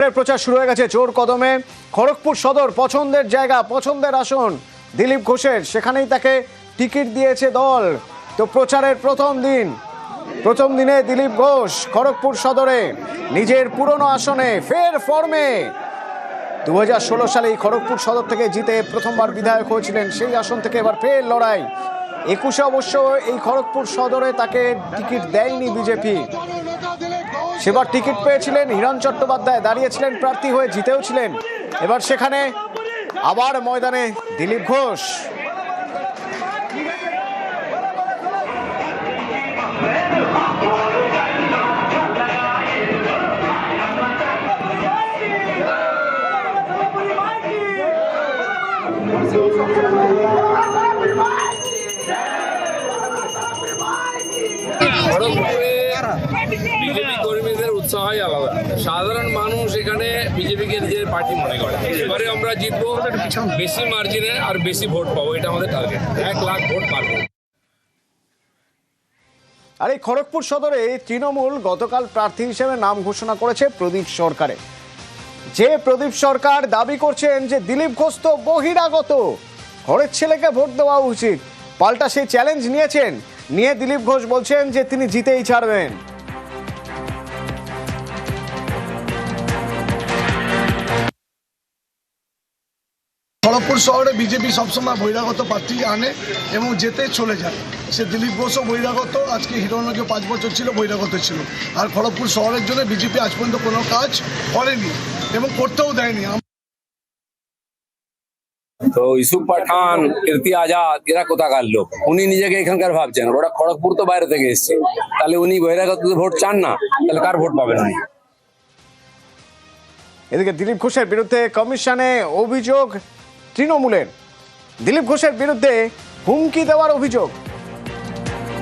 প্রচার শুরু হয়ে গেছে জোর কদমে। খড়গপুর সদর পছন্দের জায়গা, পছন্দের আসন দিলীপ ঘোষের, সেখানেই তাকে টিকিট দিয়েছে দল। তো প্রচারের প্রথম দিনে দিলীপ ঘোষ খড়গপুর সদরে নিজের পুরনো আসনে ফের ফর্মে। 2016 সালে খড়গপুর সদর থেকে জিতে প্রথমবার বিধায়ক হয়েছিলেন, সেই আসন থেকে এবার ফের লড়াই। 21 অবশ্য এই খড়গপুর সদরে তাকে টিকিট দেয়নি বিজেপি। সেবার টিকিট পেয়েছিলেন হিরণ চট্টোপাধ্যায়, দাঁড়িয়েছিলেন প্রার্থী হয়ে, জিতেও ছিলেন। এবার সেখানে আবার ময়দানে দিলীপ ঘোষ। বিজেপি কর্মীদের উৎসাহই আলাদা। সাধারণ মানুষ এখানে বিজেপিকে নিজের পার্টি মনে করে। এবারে আমরা জিতবো বেশি মার্জিনে আর বেশি ভোট পাবো, এটা আমাদের টার্গেট। 1 লাখ ভোট পাবো। আর এই খড়গপুর সদরে তৃণমূল গতকাল প্রার্থী হিসেবে নাম ঘোষণা করেছে প্রদীপ সরকারের। যে প্রদীপ সরকার দাবি করছেন যে দিলীপ ঘোষ তো বহিরাগত, ঘরের ছেলেকে ভোট দেওয়া উচিত। পাল্টা সেই চ্যালেঞ্জ নিয়ে দিলীপ ঘোষ বলছেন যে তিনি জিতেই ছাড়বেন। খড়গপুর শহরে বিজেপি সবসময় বহিরাগত প্রার্থী আনে এবং যেতে চলে যায়। সে দিলীপ ঘোষও বহিরাগত, আজকে হিরণকে 5 বছর ছিল বহিরাগত ছিল। আর খড়গপুর শহরের জন্য বিজেপি আজ পর্যন্ত কোনো কাজ করেনি এবং করতেও দেয়নি। তো ইউসুফ পাঠান, কীর্তি আজাদ এরা কোথাকার লোক? উনি নিজেকে এখানকার ভাবছেন, ওরা খড়গপুর তো বাইরে থেকে এসছে। তাহলে উনি বহিরাগত ভোট চান না, তাহলে কার ভোট পাবেন উনি? এদিকে দিলীপ ঘোষের বিরুদ্ধে কমিশনে অভিযোগ তৃণমূলের। দিলীপ ঘোষের বিরুদ্ধে হুমকি দেওয়ার অভিযোগ,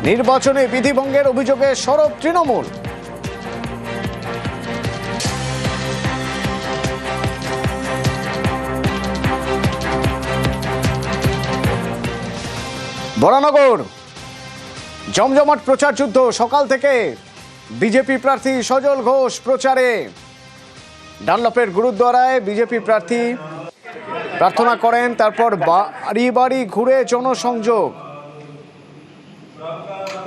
নির্বাচনে বিধিভঙ্গের অভিযোগে সরব তৃণমূল। বরানগর জমজমাট প্রচার যুদ্ধ, সকাল থেকে বিজেপি প্রার্থী সজল ঘোষ প্রচারে। ডানলপের গুরুদ্বারায় বিজেপি প্রার্থী প্রার্থনা করেন, তারপর বাড়ি বাড়ি ঘুরে জনসংযোগ।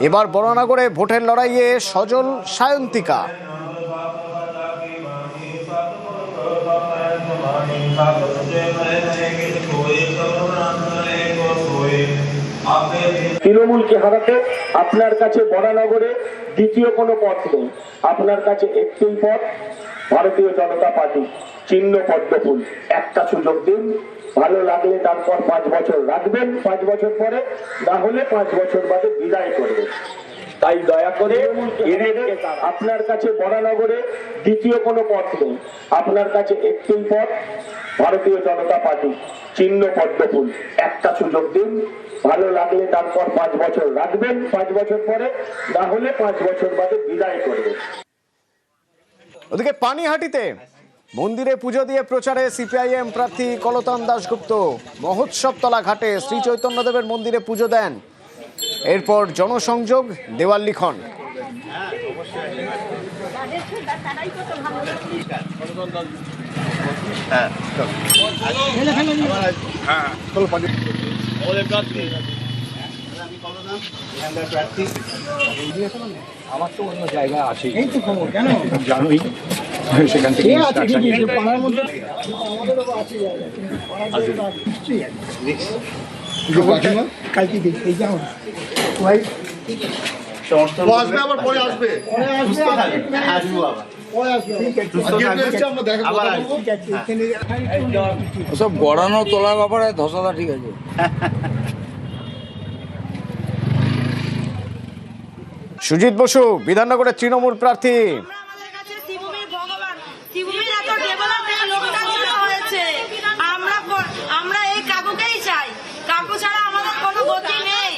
এবার বরানগরে ভোটের লড়াইয়ে সজল সায়ন্তিকা। তৃণমূলকে হারাতে আপনার কাছে বরানগরে দ্বিতীয় কোনো পথ নেই। আপনার কাছে একটি পথ, ভারতীয় জনতা পার্টি, চিহ্ন পদ্মফুল। একটা সুযোগ দিন, ভালো লাগলে তারপর 5 বছর রাখবেন, 5 বছর পরে না হলে 5 বছর বাদে বিদায় করবেন। তাই দয়া করে আপনার কাছে বরানগরে দ্বিতীয় কোনো পথ নেই। আপনার কাছে একটি পথ, ভারতীয় জনতা পার্টি, চিহ্ন পদ্মফুল। একটা সুযোগ দিন, ভালো লাগলে তারপর 5 বছর রাখবেন, 5 বছর পরে না হলে 5 বছর বাদে বিদায় করবেন। ওদিকে পানিহাটিতে মন্দিরে পুজো দিয়ে প্রচারে সিপিআইএম প্রার্থী কলতান দাশগুপ্ত। মহোৎসবতলা ঘাটে শ্রী চৈতন্যদেবের মন্দিরে পুজো দেন, এরপর জনসংযোগ, দেওয়াল লিখন। আমার তো অন্য জায়গা আছে, এই তো খবর কেন জানোই, সেখান থেকে পাড়ার মধ্যে কালকে দেখতে যাও ভাই। আসবে আবার পরে আসবে, সব গড়ানো তোলার ব্যাপারে ধসাটা ঠিক আছে। সুজিত বসু বিধাননগরের তৃণমূল প্রার্থী। আমরা এই কাকুকেই চাই, কাকু ছাড়া আমাদের কোনো গতি নেই।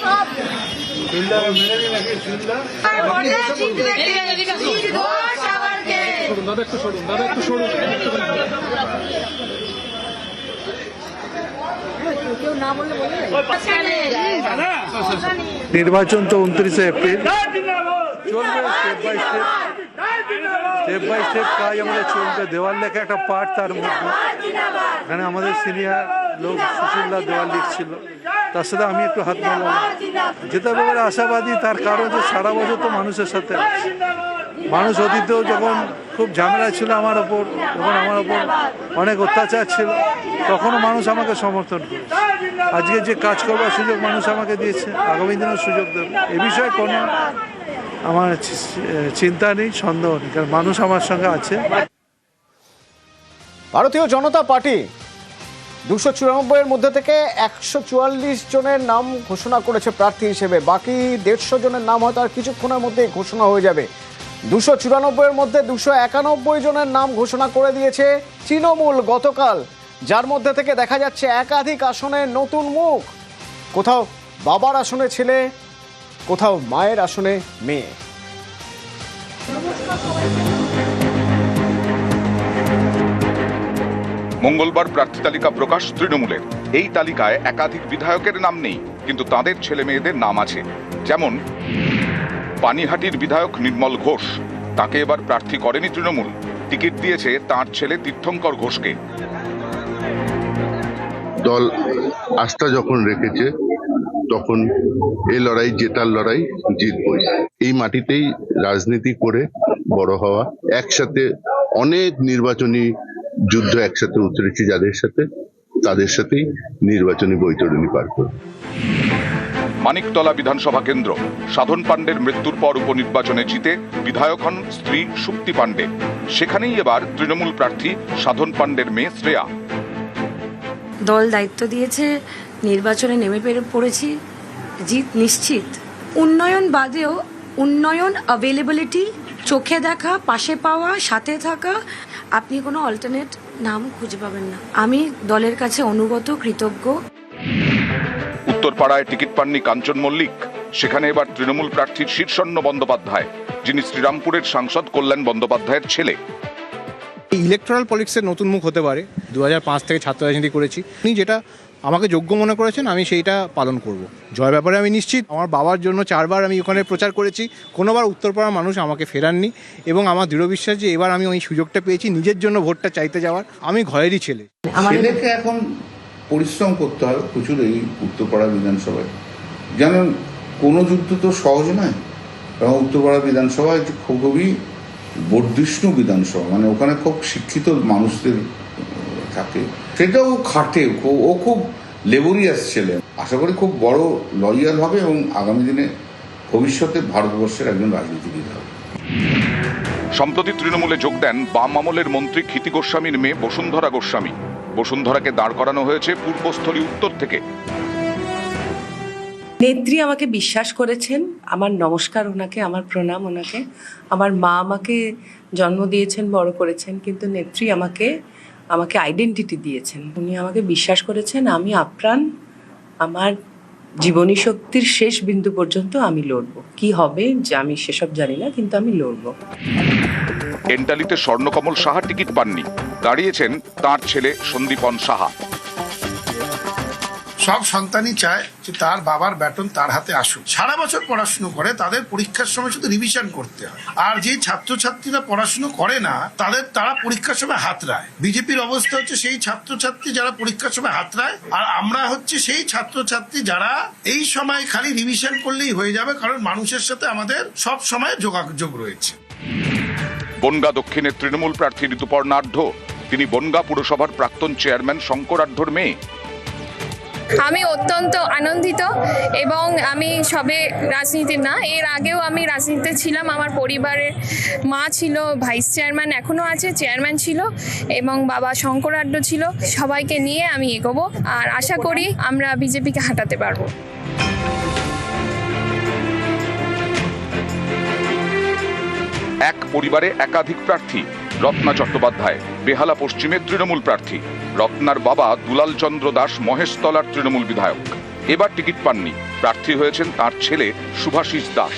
নির্বাচন তো 29 এপ্রিল চলবে step by step. Step by step কাজ আমাদের চলবে। দেওয়াল লেখা একটা পার্ট তার মধ্যে। এখানে আমাদের সিনিয়র লোক সুশীলদা দেওয়াল লিখছিল, তার সাথে আমি একটু হাত মারলাম। যেটা ব্যাপারে আশাবাদী, তার কারণ যে সারা বছর তো মানুষের সাথে আছে। মানুষ অতীতেও যখন খুব ঝামেলা ছিল আমার ওপর, যখন আমার ওপর অনেক অত্যাচার ছিল, তখনও মানুষ আমাকে সমর্থন করেছে। আজকে যে কাজ করবার সুযোগ মানুষ আমাকে দিয়েছে, আগামী দিনেও সুযোগ দেবে, এ বিষয়ে কোনো আমার চিন্তা নেই, সন্দেহ নেই, কারণ মানুষ আমার সঙ্গে আছে। ভারতীয় জনতা পার্টি 294-এর মধ্যে থেকে 144 জনের নাম ঘোষণা করেছে প্রার্থী হিসেবে। বাকি 150 জনের নাম হয়তো আর কিছুক্ষণের মধ্যেই ঘোষণা হয়ে যাবে। 294-এর মধ্যে 291 জনের নাম ঘোষণা করে দিয়েছে তৃণমূল গতকাল, যার মধ্যে থেকে দেখা যাচ্ছে একাধিক আসনের নতুন মুখ। কোথাও বাবার আসনে ছেলে, কোথাও মায়ের আসনে মেয়ে। মঙ্গলবার প্রার্থী তালিকা প্রকাশ তৃণমূলের। এই তালিকায় একাধিক বিধায়কের নাম নেই, কিন্তু তাদের ছেলে মেয়েদের নাম আছে। যেমন পানিহাটির বিধায়ক নির্মল ঘোষ, তাকে এবার প্রার্থী করেনি তৃণমূল, টিকিট দিয়েছে তার ছেলে তীর্থঙ্কর ঘোষকে। দল আস্থা যখন রেখেছে তখন এই লড়াই জেতার লড়াই জিতবই। এই মাটিতেই রাজনীতি করে বড় হওয়া, একসাথে অনেক নির্বাচনী যুদ্ধ একসাথে উতরেছি যাদের সাথে, তাদের সাথেই নির্বাচনী বৈতরণী পার করব। মানিকতলা বিধানসভা কেন্দ্র, সাধন পাণ্ডের মৃত্যুর পর উপনির্বাচনে জিতে বিধায়ক হন স্ত্রী সুপ্তি পাণ্ডে। সেখানেই এবার তৃণমূল প্রার্থী সাধন পাণ্ডের মেয়ে শ্রেয়া। দল দায়িত্ব দিয়েছে, নির্বাচনে নেমে পড়েছি, জিত নিশ্চিত। উন্নয়ন বাদেও উন্নয়ন, অ্যাভেলেবিলিটি, চোখে দেখা, পাশে পাওয়া, সাথে থাকা, আপনি কোনো অল্টারনেট নাম খুঁজে পাবেন না। আমি দলের কাছে অনুগত, কৃতজ্ঞ। উত্তরপাড়ায় টিকিট পাননি কাঞ্চন মল্লিক, সেখানে এবার তৃণমূল প্রার্থীর শীর্ষণ্য বন্দ্যোপাধ্যায়, যিনি শ্রীরামপুরের সাংসদ কল্যাণ বন্দ্যোপাধ্যায়ের ছেলে। ইলেকট্রাল পলিটিক্সের নতুন মুখ হতে পারে। 2005 থেকে ছাত্র রাজনীতি করেছি, উনি যেটা আমাকে যোগ্য মনে করেছেন আমি সেইটা পালন করব। জয় ব্যাপারে আমি নিশ্চিত। আমার বাবার জন্য 4 বার আমি ওখানে প্রচার করেছি, কোনোবার উত্তরপাড়ার মানুষ আমাকে ফেরাননি, এবং আমার দৃঢ় বিশ্বাস যে এবার আমি ওই সুযোগটা পেয়েছি নিজের জন্য ভোটটা চাইতে যাওয়ার। আমি ঘরেরই ছেলে। ছেলেকে এখন পরিশ্রম করতে হবে প্রচুর এই উত্তরপাড়া বিধানসভায়। জানেন, কোনো যুদ্ধ তো সহজ নয়, এবং উত্তরপাড়া বিধানসভা খুবই বর্ধিষ্ণু বিধানসভা, মানে ওখানে খুব শিক্ষিত মানুষদের থাকে, সেটাও খাটে, ও খুব লেবরিয়াস ছেলে। আশা করি খুব বড় লয়ার হবে এবং আগামী দিনে ভবিষ্যতে ভারতবর্ষের একজন রাজনীতিবিদ হবে। সম্প্রতি তৃণমূলে যোগ দেন বাম আমলের মন্ত্রী ক্ষিতি গোস্বামীর মেয়ে বসুন্ধরা গোস্বামী। বসুন্ধরাকে দাঁড় করানো হয়েছে পূর্বস্থলী উত্তর থেকে। নেত্রী আমাকে বিশ্বাস করেছেন, আমার নমস্কার ওনাকে, আমার প্রণাম ওনাকে। আমার মা আমাকে জন্ম দিয়েছেন, বড় করেছেন, কিন্তু নেত্রী আমাকে আইডেন্টিটি দিয়েছেন। উনি আমাকে বিশ্বাস করেছেন, আমি আপ্রাণ, আমার জীবনী শক্তির শেষ বিন্দু পর্যন্ত আমি লড়ব। কি হবে যে আমি সেসব জানি না, কিন্তু আমি লড়ব। এন্টালিতে স্বর্ণকমল সাহা টিকিট পাননি, দাঁড়িয়েছেন তার ছেলে সন্দীপন সাহা। সব সন্তানই চায় যে তার বাবার ব্যাটন তার হাতে আসুক। সারা বছর পড়াশুনো করে, তাদের পরীক্ষার সময় শুধু রিভিশন করতে হয়। আর যে ছাত্রছাত্রীরা পড়াশুনো করে না, তারা পরীক্ষার সময় হাতড়ায়। বিজেপির অবস্থা হচ্ছে সেই ছাত্রছাত্রী যারা পরীক্ষার সময় হাতড়ায়, আর আমরা হচ্ছে সেই ছাত্রছাত্রী যারা এই সময় খালি রিভিশন করলেই হয়ে যাবে, কারণ মানুষের সাথে আমাদের সব সময় যোগাযোগ রয়েছে। বনগাঁ দক্ষিণের তৃণমূল প্রার্থী ঋতুপর্ণা আঢ্য, তিনি বনগাঁ পুরসভার প্রাক্তন চেয়ারম্যান শঙ্কর আঢ্যর মেয়ে। আমি অত্যন্ত আনন্দিত, এবং আমি সবে রাজনীতি না, এর আগেও আমি রাজনীতিতে ছিলাম। আমার পরিবারের মা ছিল ভাইস চেয়ারম্যান, এখনও আছে, চেয়ারম্যান ছিল, এবং বাবা শঙ্কর আঢ্য ছিল। সবাইকে নিয়ে আমি এগোবো, আর আশা করি আমরা বিজেপিকে হাঁটাতে পারবো। এক পরিবারে একাধিক প্রার্থী। রত্না চট্টোপাধ্যায় বেহালা পশ্চিমের তৃণমূল প্রার্থী। রত্নার বাবা দুলাল চন্দ্র দাস মহেশতলার তৃণমূল বিধায়ক, এবার টিকিট পাননি, প্রার্থী হয়েছেন তার ছেলে শুভাশিস দাস।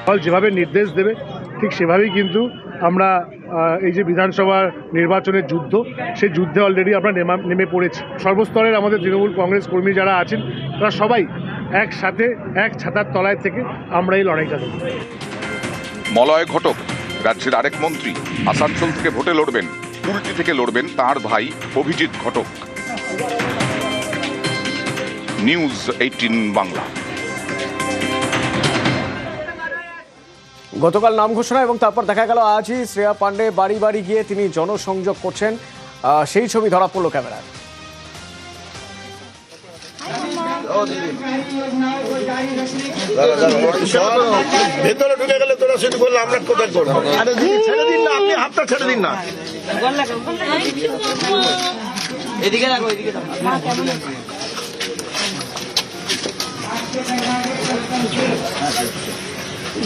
দল যেভাবে নির্দেশ দেবে ঠিক সেভাবেই কিন্তু আমরা এই যে বিধানসভা নির্বাচনের যুদ্ধ, সেই যুদ্ধে অলরেডি আমরা নেমে পড়েছি। সর্বস্তরের আমাদের তৃণমূল কংগ্রেস কর্মী যারা আছেন, তারা সবাই একসাথে এক ছাতার তলায় থেকে আমরা এই লড়াইটা দেব। মলয় ঘটক রাজ্যের আরেক মন্ত্রী, আসানসোল থেকে ভোটে লড়বেন। কুলটি থেকে লড়বেন তাঁর ভাই অভিজিৎ ঘটক। নিউজ 18 বাংলা। গতকাল নাম ঘোষণা এবং তারপর দেখা গেল আজই শ্রেয়া পাণ্ডে বাড়ি বাড়ি গিয়ে তিনি জনসংযোগ করছেন, সেই ছবি ধরা পড়লো ক্যামেরায়। ভেতরে ঢুকে গেলে তোরা শুধু বললে আমরা কোথায় করবো? আরে দিদি ছেড়ে দিন না, আপনি হাতটা ছেড়ে দিন না। এদিকে রাখো, এদিকে রাখো।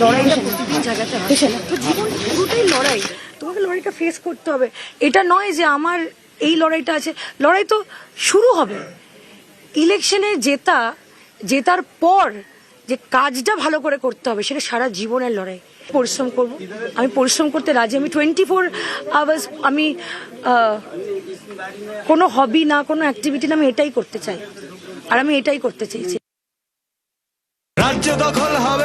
লড়াইটা প্রতিদিন জায়গাতে হয়, তো জীবন পুরোটাই লড়াই, তোমাকে লড়াইটা ফেস করতে হবে। এটা নয় যে আমার এই লড়াইটা আছে, লড়াই তো শুরু হবে। ইলেকশনে জেতার পর যে কাজটা ভালো করে করতে হবে সেটা সারা জীবনের লড়াই। পরিশ্রম করব, আমি পরিশ্রম করতে রাজি। আমি 24 আওয়ার্স আমি কোনো হবি না, কোনো অ্যাক্টিভিটি না, আমি এটাই করতে চাই, আর আমি এটাই করতে চেয়েছি। রাজ্য দখল হবে।